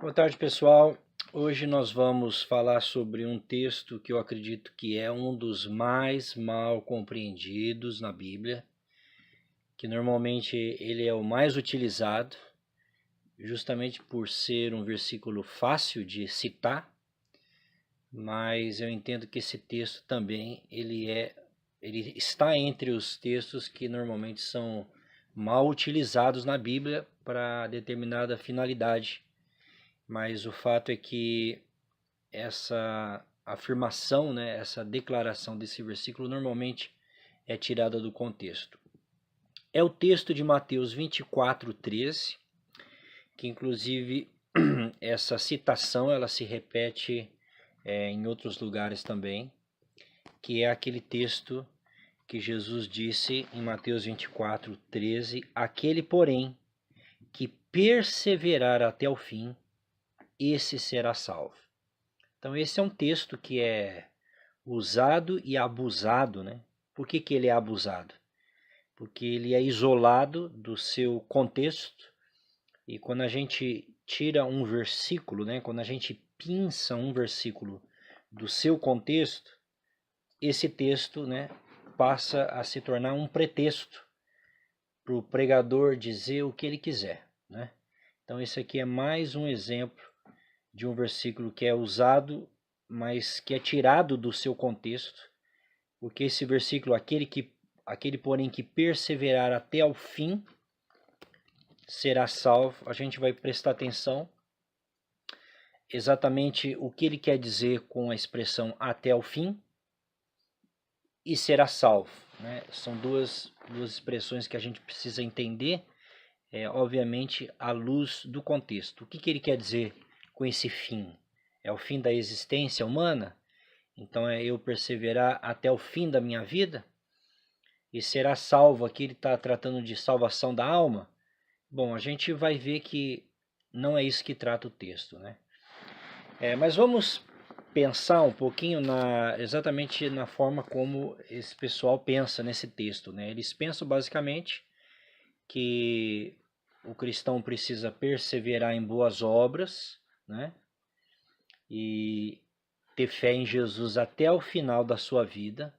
Boa tarde, pessoal. Hoje nós vamos falar sobre um texto que eu acredito que é um dos mais mal compreendidos na Bíblia, que normalmente ele é o mais utilizado, justamente por ser um versículo fácil de citar, mas eu entendo que esse texto também ele está entre os textos que normalmente são mal utilizados na Bíblia para determinada finalidade. Mas o fato é que essa afirmação, né, essa declaração desse versículo normalmente é tirada do contexto. É o texto de Mateus 24:13, que inclusive essa citação ela se repete em outros lugares também, que é aquele texto que Jesus disse em Mateus 24:13: aquele, porém, que perseverar até o fim, esse será salvo. Então esse é um texto que é usado e abusado, né? Por que ele é abusado? Porque ele é isolado do seu contexto, e quando a gente tira um versículo, né? Quando a gente pinça um versículo do seu contexto, esse texto, né, passa a se tornar um pretexto para o pregador dizer o que ele quiser, né? Então esse aqui é mais um exemplo de um versículo que é usado, mas que é tirado do seu contexto, porque esse versículo, aquele porém que perseverar até o fim será salvo. A gente vai prestar atenção exatamente o que ele quer dizer com a expressão até o fim e será salvo, né? São duas expressões que a gente precisa entender, obviamente, à luz do contexto. O que ele quer dizer com esse fim? É o fim da existência humana? Então é eu perseverar até o fim da minha vida? E será salvo, aqui ele está tratando de salvação da alma? Bom, a gente vai ver que não é isso que trata o texto, né? Mas vamos pensar um pouquinho exatamente na forma como esse pessoal pensa nesse texto, né? Eles pensam basicamente que o cristão precisa perseverar em boas obras, né? E ter fé em Jesus até o final da sua vida,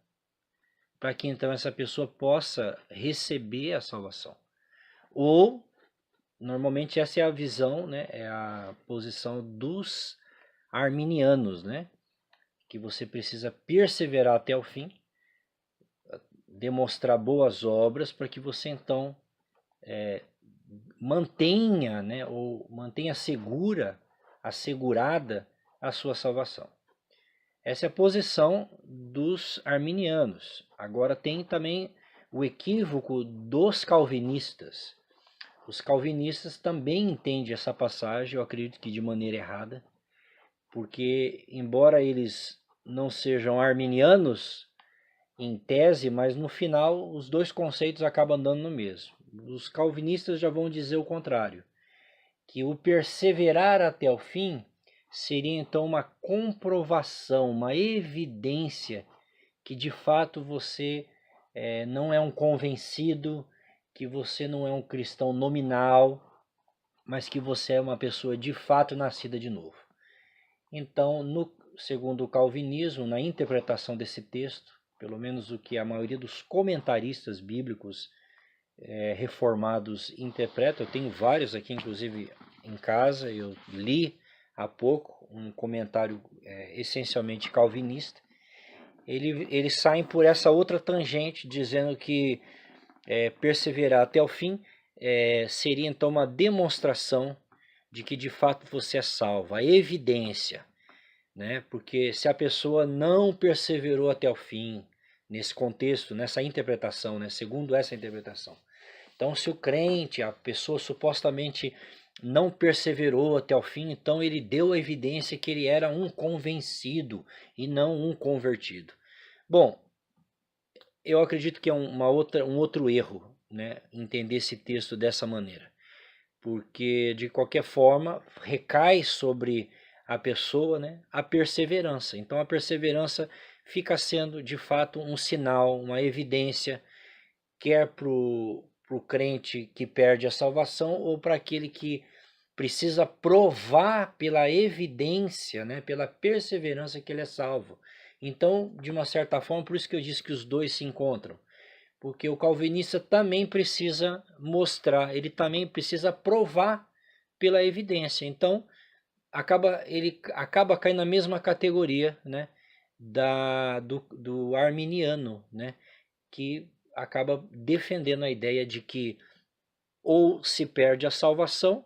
para que então essa pessoa possa receber a salvação. Ou, normalmente essa é a visão, né, é a posição dos arminianos, né, que você precisa perseverar até o fim, demonstrar boas obras para que você então mantenha, né, ou mantenha assegurada a sua salvação. Essa é a posição dos arminianos. Agora tem também o equívoco dos calvinistas. Os calvinistas também entendem essa passagem, eu acredito que de maneira errada, porque embora eles não sejam arminianos em tese, mas no final os dois conceitos acabam andando no mesmo. Os calvinistas já vão dizer o contrário, que o perseverar até o fim seria então uma comprovação, uma evidência que de fato você não é um convencido, que você não é um cristão nominal, mas que você é uma pessoa de fato nascida de novo. Então, segundo o calvinismo, na interpretação desse texto, pelo menos o que a maioria dos comentaristas bíblicos reformados interpretam, eu tenho vários aqui, inclusive em casa, eu li há pouco um comentário essencialmente calvinista. Eles saem por essa outra tangente, dizendo que perseverar até o fim seria então uma demonstração de que de fato você é salvo, a evidência, né? Porque se a pessoa não perseverou até o fim, nesse contexto, nessa interpretação, né? Segundo essa interpretação, então se o crente, a pessoa supostamente não perseverou até o fim, então ele deu a evidência que ele era um convencido e não um convertido. Bom, eu acredito que é um outro erro, né, entender esse texto dessa maneira, porque de qualquer forma recai sobre a pessoa, né, a perseverança. Então a perseverança fica sendo de fato um sinal, uma evidência, quer para o crente que perde a salvação ou para aquele que precisa provar pela evidência, né, pela perseverança que ele é salvo. Então, de uma certa forma, por isso que eu disse que os dois se encontram. Porque o calvinista também precisa mostrar, ele também precisa provar pela evidência. Então, ele acaba caindo na mesma categoria, né, do arminiano, né, que acaba defendendo a ideia de que ou se perde a salvação,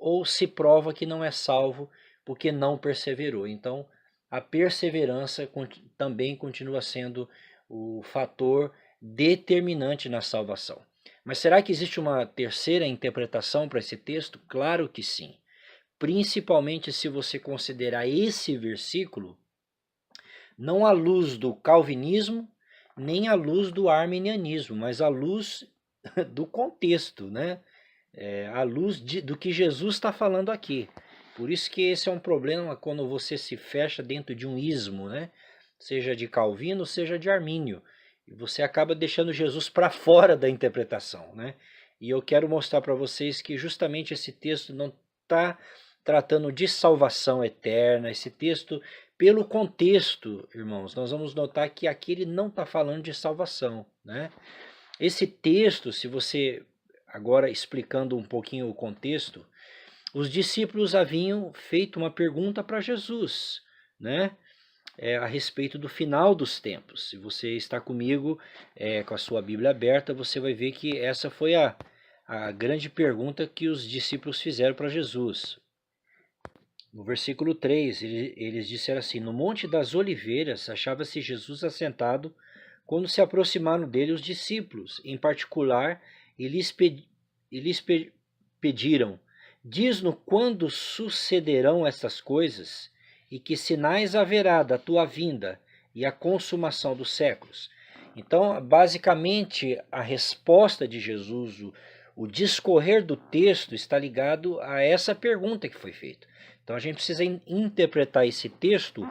ou se prova que não é salvo porque não perseverou. Então, a perseverança também continua sendo o fator determinante na salvação. Mas será que existe uma terceira interpretação para esse texto? Claro que sim. Principalmente se você considerar esse versículo não à luz do calvinismo, nem à luz do arminianismo, mas à luz do contexto, né? À luz do que Jesus está falando aqui. Por isso que esse é um problema quando você se fecha dentro de um ismo, né? Seja de Calvino, seja de Armínio. E você acaba deixando Jesus para fora da interpretação, né? E eu quero mostrar para vocês que justamente esse texto não está tratando de salvação eterna. Esse texto, pelo contexto, irmãos, nós vamos notar que aqui ele não está falando de salvação, né? Esse texto, se você, agora explicando um pouquinho o contexto, os discípulos haviam feito uma pergunta para Jesus, né? A respeito do final dos tempos. Se você está comigo com a sua Bíblia aberta, você vai ver que essa foi a grande pergunta que os discípulos fizeram para Jesus. No versículo 3, eles disseram assim: no Monte das Oliveiras achava-se Jesus assentado quando se aproximaram dele os discípulos. Em particular, eles pediram: diz-nos quando sucederão estas coisas e que sinais haverá da tua vinda e a consumação dos séculos. Então, basicamente, a resposta de Jesus, o discorrer do texto está ligado a essa pergunta que foi feita. Então a gente precisa interpretar esse texto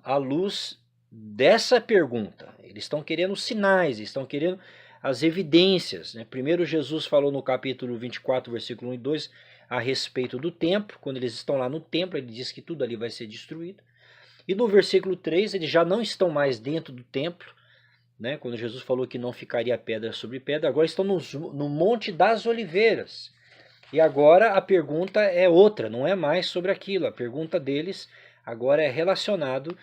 à luz dessa pergunta. Eles estão querendo sinais, estão querendo as evidências, né? Primeiro Jesus falou no capítulo 24, versículo 1 e 2, a respeito do templo. Quando eles estão lá no templo, ele diz que tudo ali vai ser destruído. E no versículo 3, eles já não estão mais dentro do templo, né? Quando Jesus falou que não ficaria pedra sobre pedra, agora estão no Monte das Oliveiras. E agora a pergunta é outra, não é mais sobre aquilo. A pergunta deles agora é relacionado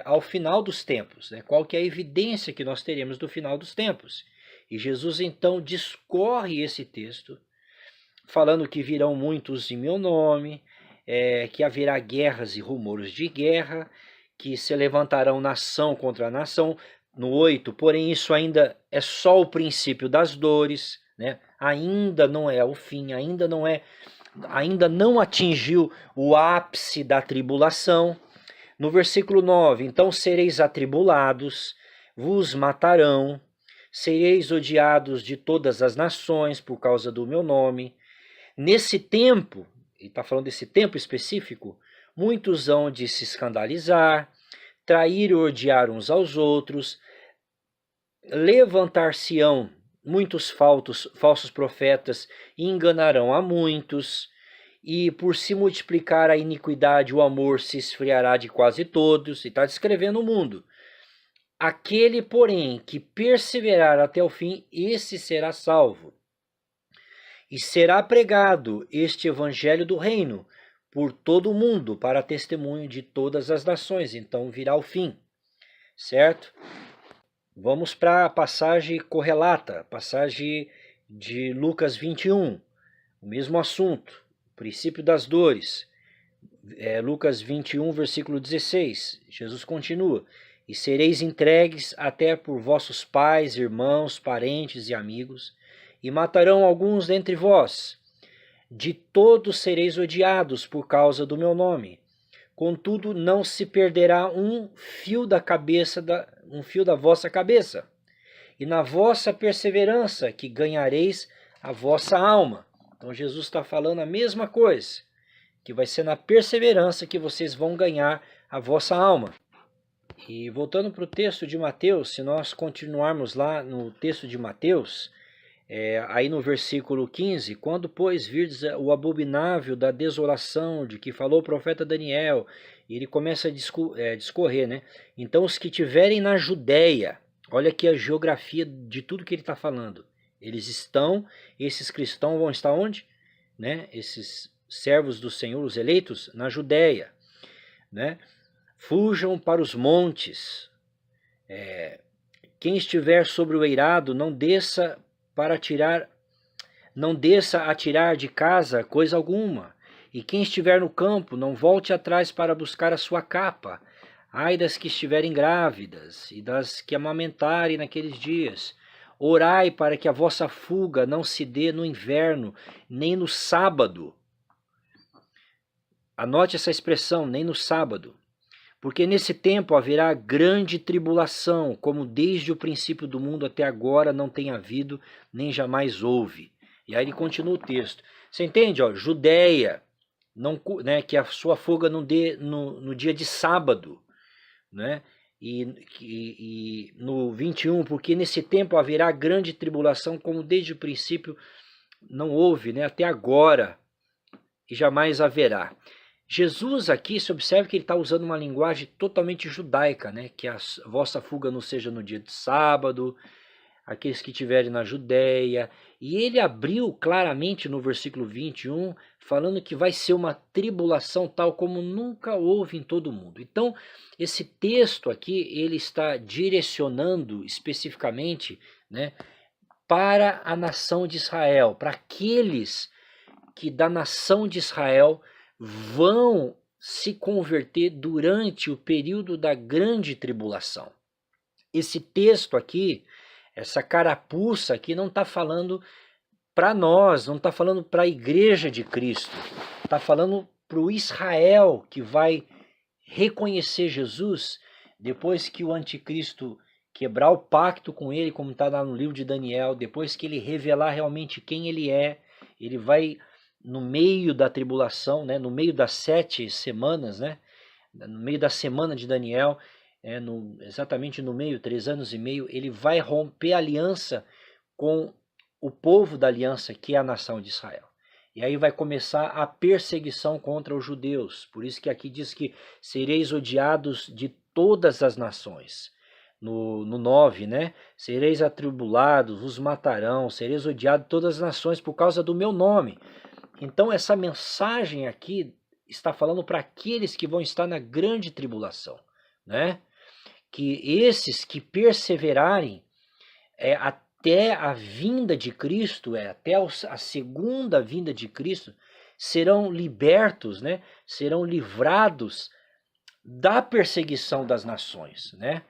ao final dos tempos, né? Qual que é a evidência que nós teremos do final dos tempos? E Jesus então discorre esse texto, falando que virão muitos em meu nome, que haverá guerras e rumores de guerra, que se levantarão nação contra nação. No 8, porém isso ainda é só o princípio das dores, né? Ainda não é o fim, ainda não atingiu o ápice da tribulação. No versículo 9, então sereis atribulados, vos matarão, sereis odiados de todas as nações por causa do meu nome. Nesse tempo, ele está falando desse tempo específico, muitos hão de se escandalizar, trair e odiar uns aos outros, levantar-se-ão muitos falsos profetas e enganarão a muitos, e por se multiplicar a iniquidade, o amor se esfriará de quase todos. E está descrevendo o mundo. Aquele, porém, que perseverar até o fim, esse será salvo. E será pregado este evangelho do reino por todo o mundo, para testemunho de todas as nações. Então virá o fim, certo? Vamos para a passagem correlata, passagem de Lucas 21, o mesmo assunto, o princípio das dores. Lucas 21, versículo 16, Jesus continua: e sereis entregues até por vossos pais, irmãos, parentes e amigos, e matarão alguns dentre vós. De todos sereis odiados por causa do meu nome. Contudo, não se perderá um fio da vossa cabeça. E na vossa perseverança que ganhareis a vossa alma. Então Jesus está falando a mesma coisa, que vai ser na perseverança que vocês vão ganhar a vossa alma. E voltando para o texto de Mateus, se nós continuarmos lá no texto de Mateus, Aí no versículo 15, quando, pois, virdes o abominável da desolação de que falou o profeta Daniel, e ele começa a discorrer, né? Então os que tiverem na Judéia, olha aqui a geografia de tudo que ele está falando. Esses cristãos vão estar onde? Né? Esses servos do Senhor, os eleitos, na Judéia, né? Fujam para os montes. Quem estiver sobre o eirado, não desça a tirar de casa coisa alguma. E quem estiver no campo, não volte atrás para buscar a sua capa. Ai das que estiverem grávidas e das que amamentarem naqueles dias. Orai para que a vossa fuga não se dê no inverno, nem no sábado. Anote essa expressão, nem no sábado. Porque nesse tempo haverá grande tribulação, como desde o princípio do mundo até agora não tem havido, nem jamais houve. E aí ele continua o texto. Você entende? Ó, Judéia, não, né, que a sua fuga não dê no dia de sábado. Né? E no 21, porque nesse tempo haverá grande tribulação, como desde o princípio não houve, né, até agora, e jamais haverá. Jesus aqui, se observa que ele está usando uma linguagem totalmente judaica, né? Que a vossa fuga não seja no dia de sábado, aqueles que estiverem na Judéia. E ele abriu claramente no versículo 21, falando que vai ser uma tribulação tal como nunca houve em todo o mundo. Então, esse texto aqui, ele está direcionando especificamente, né, para a nação de Israel, para aqueles que da nação de Israel vão se converter durante o período da grande tribulação. Esse texto aqui, essa carapuça aqui, não está falando para nós, não está falando para a igreja de Cristo, está falando para o Israel que vai reconhecer Jesus depois que o anticristo quebrar o pacto com ele, como está lá no livro de Daniel, depois que ele revelar realmente quem ele é, ele vai no meio da tribulação, né, no meio das 7 semanas, né, no meio da semana de Daniel, exatamente no meio, 3 anos e meio, ele vai romper a aliança com o povo da aliança, que é a nação de Israel. E aí vai começar a perseguição contra os judeus. Por isso que aqui diz que sereis odiados de todas as nações. No 9, né? Sereis atribulados, vos matarão, sereis odiados de todas as nações por causa do meu nome. Então essa mensagem aqui está falando para aqueles que vão estar na grande tribulação, né? Que esses que perseverarem até a vinda de Cristo, até a segunda vinda de Cristo, serão libertos, né? Serão livrados da perseguição das nações, né?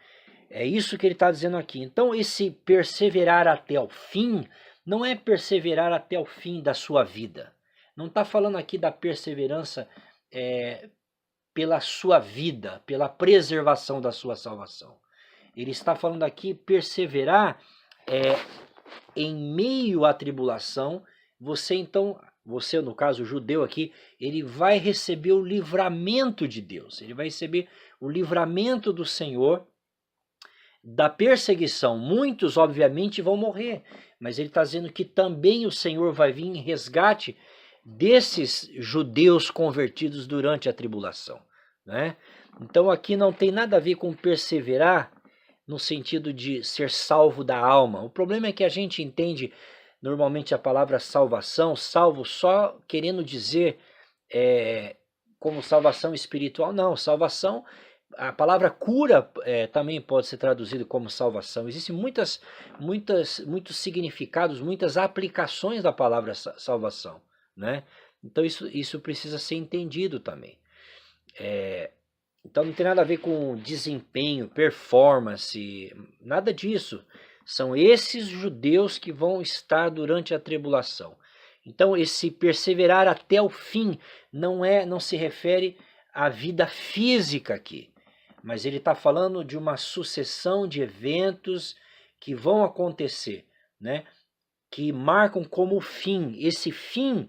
É isso que ele está dizendo aqui. Então esse perseverar até o fim não é perseverar até o fim da sua vida. Não está falando aqui da perseverança pela sua vida, pela preservação da sua salvação. Ele está falando aqui perseverar em meio à tribulação. Você no caso o judeu aqui, ele vai receber o livramento de Deus. Ele vai receber o livramento do Senhor da perseguição. Muitos obviamente vão morrer, mas ele está dizendo que também o Senhor vai vir em resgate desses judeus convertidos durante a tribulação, né? Então aqui não tem nada a ver com perseverar no sentido de ser salvo da alma. O problema é que a gente entende normalmente a palavra salvação, salvo só querendo dizer como salvação espiritual. Não, salvação, a palavra cura também pode ser traduzida como salvação. Existem muitos significados, muitas aplicações da palavra salvação, né? Então isso precisa ser entendido também. Então não tem nada a ver com desempenho, performance, nada disso. São esses judeus que vão estar durante a tribulação. Então esse perseverar até o fim não se refere à vida física aqui, mas ele está falando de uma sucessão de eventos que vão acontecer, né? Que marcam como fim. Esse fim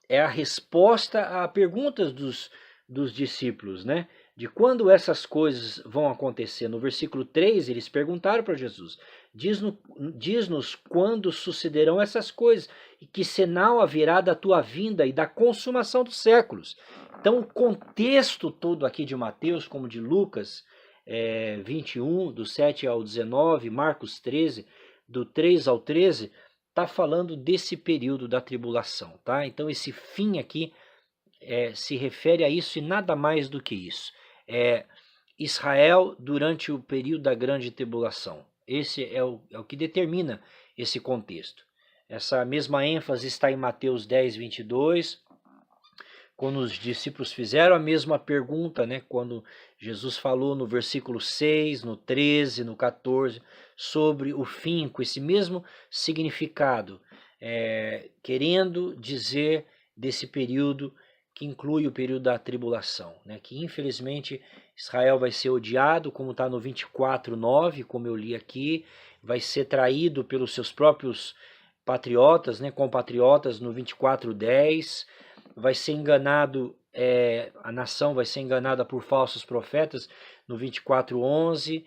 é a resposta a perguntas dos discípulos, né? de quando essas coisas vão acontecer. No versículo 3, eles perguntaram para Jesus, diz-nos quando sucederão essas coisas, e que sinal haverá da tua vinda e da consumação dos séculos. Então, o contexto todo aqui de Mateus, como de Lucas 21, do 7 ao 19, Marcos 13, do 3 ao 13, está falando desse período da tribulação, tá? Então, esse fim aqui se refere a isso e nada mais do que isso. Israel durante o período da grande tribulação. Esse é o que determina esse contexto. Essa mesma ênfase está em Mateus 10, 22, quando os discípulos fizeram a mesma pergunta, né? Quando Jesus falou no versículo 6, no 13, no 14, sobre o fim, com esse mesmo significado, querendo dizer desse período que inclui o período da tribulação, né? Que infelizmente Israel vai ser odiado, como está no 24:9, como eu li aqui, vai ser traído pelos seus próprios patriotas, né, compatriotas, no 24:10, vai ser enganado, a nação vai ser enganada por falsos profetas, no 24:11,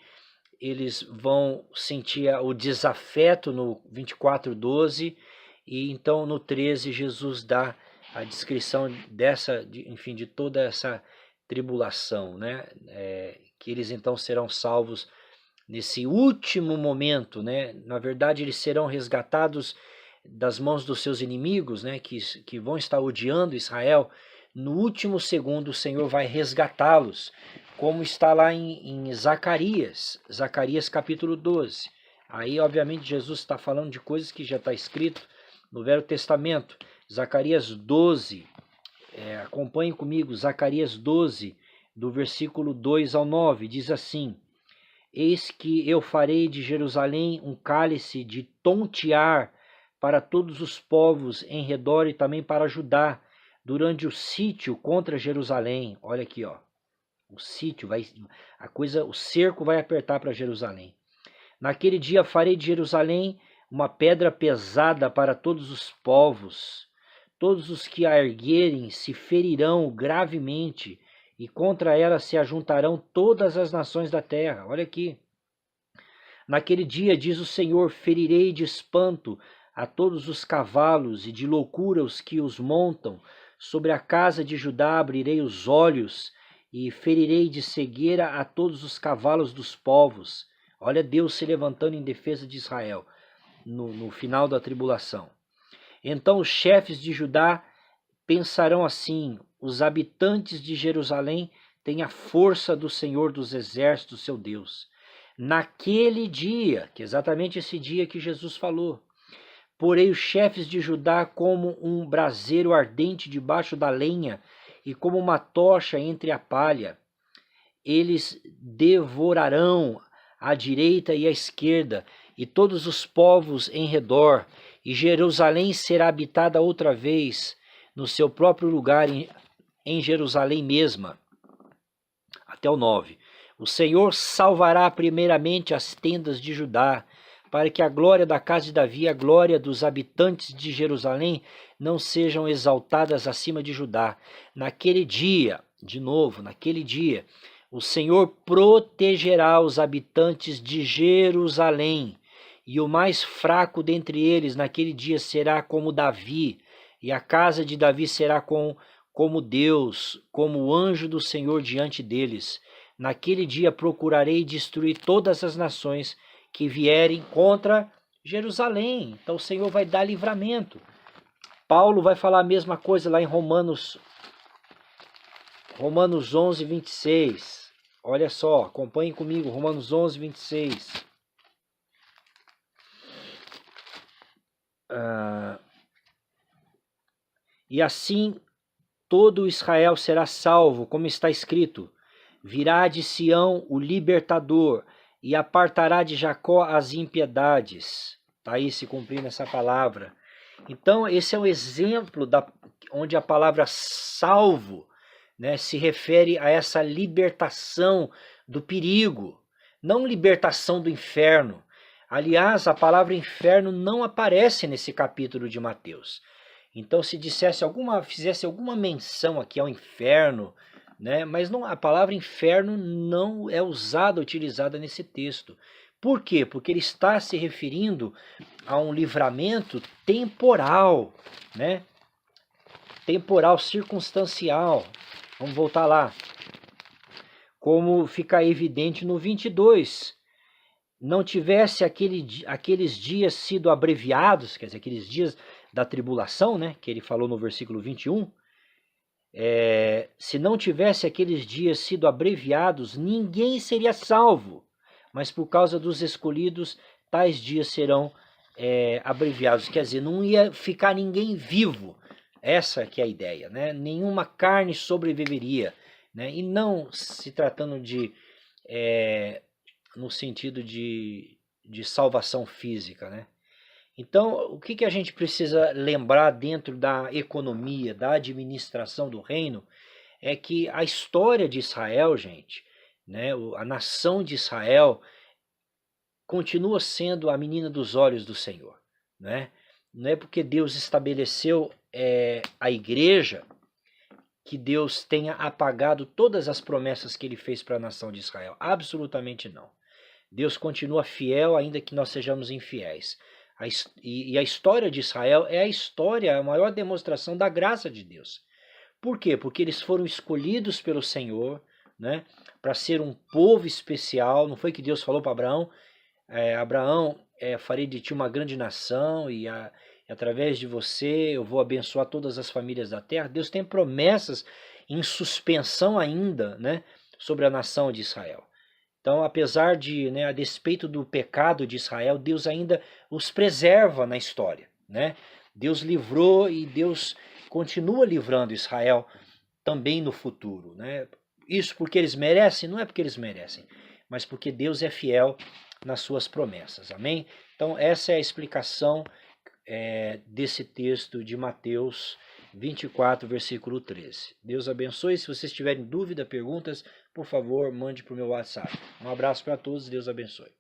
eles vão sentir o desafeto no 24:12, e então no 13 Jesus dá a descrição de toda essa tribulação, né? Que eles então serão salvos nesse último momento, né? Na verdade, eles serão resgatados das mãos dos seus inimigos, né? Que vão estar odiando Israel. No último segundo, o Senhor vai resgatá-los, como está lá em Zacarias capítulo 12. Aí, obviamente, Jesus está falando de coisas que já está escrito no Velho Testamento. Zacarias 12, acompanhe comigo, Zacarias 12, do versículo 2 ao 9, diz assim: Eis que eu farei de Jerusalém um cálice de tontear para todos os povos em redor e também para Judá, durante o sítio contra Jerusalém. Olha aqui, ó, o sítio, o cerco vai apertar para Jerusalém. Naquele dia farei de Jerusalém uma pedra pesada para todos os povos. Todos os que a erguerem se ferirão gravemente, e contra ela se ajuntarão todas as nações da terra. Olha aqui. Naquele dia, diz o Senhor, ferirei de espanto a todos os cavalos e de loucura os que os montam. Sobre a casa de Judá abrirei os olhos e ferirei de cegueira a todos os cavalos dos povos. Olha Deus se levantando em defesa de Israel no final da tribulação. Então os chefes de Judá pensarão assim: os habitantes de Jerusalém têm a força do Senhor dos exércitos, seu Deus. Naquele dia, que é exatamente esse dia que Jesus falou, porei os chefes de Judá como um braseiro ardente debaixo da lenha e como uma tocha entre a palha. Eles devorarão à direita e à esquerda e todos os povos em redor, e Jerusalém será habitada outra vez no seu próprio lugar em Jerusalém mesma. Até o 9. O Senhor salvará primeiramente as tendas de Judá, para que a glória da casa de Davi e a glória dos habitantes de Jerusalém não sejam exaltadas acima de Judá. Naquele dia, de novo, naquele dia, o Senhor protegerá os habitantes de Jerusalém, e o mais fraco dentre eles naquele dia será como Davi, e a casa de Davi será como Deus, como o anjo do Senhor diante deles. Naquele dia procurarei destruir todas as nações que vierem contra Jerusalém. Então o Senhor vai dar livramento. Paulo vai falar a mesma coisa lá em Romanos 11, 26. Olha só, acompanhem comigo, Romanos 11, 26. E assim todo Israel será salvo, como está escrito: virá de Sião o libertador, e apartará de Jacó as impiedades. Está aí se cumprindo essa palavra. Então, esse é um exemplo onde a palavra salvo, né, se refere a essa libertação do perigo, não libertação do inferno. Aliás, a palavra inferno não aparece nesse capítulo de Mateus. Então, se fizesse alguma menção aqui ao inferno, né? Mas não, a palavra inferno não é usada, utilizada nesse texto. Por quê? Porque ele está se referindo a um livramento temporal, né? Temporal, circunstancial. Vamos voltar lá. Como fica evidente no 22. Não tivesse aqueles dias sido abreviados, quer dizer, aqueles dias da tribulação, né? Que ele falou no versículo 21. Se não tivesse aqueles dias sido abreviados, ninguém seria salvo. Mas por causa dos escolhidos, tais dias serão abreviados. Quer dizer, não ia ficar ninguém vivo. Essa que é a ideia, né? Nenhuma carne sobreviveria, né? E não se tratando de no sentido de salvação física, né? Então, o que a gente precisa lembrar dentro da economia, da administração do reino, é que a história de Israel, gente, né, a nação de Israel, continua sendo a menina dos olhos do Senhor, né? Não é porque Deus estabeleceu a igreja que Deus tenha apagado todas as promessas que ele fez para a nação de Israel. Absolutamente não. Deus continua fiel ainda que nós sejamos infiéis. E a história de Israel é a maior demonstração da graça de Deus. Por quê? Porque eles foram escolhidos pelo Senhor, né, para ser um povo especial. Não foi que Deus falou para Abraão, Abraão, farei de ti uma grande nação e através de você eu vou abençoar todas as famílias da terra. Deus tem promessas em suspensão ainda, né, sobre a nação de Israel. Então, apesar de, a despeito do pecado de Israel, Deus ainda os preserva na história, né? Deus livrou e Deus continua livrando Israel também no futuro, né? Isso porque eles merecem? Não é porque eles merecem, mas porque Deus é fiel nas suas promessas, amém? Então, essa é a explicação desse texto de Mateus 24, versículo 13. Deus abençoe. Se vocês tiverem dúvida, perguntas, por favor, mande para o meu WhatsApp. Um abraço para todos, Deus abençoe.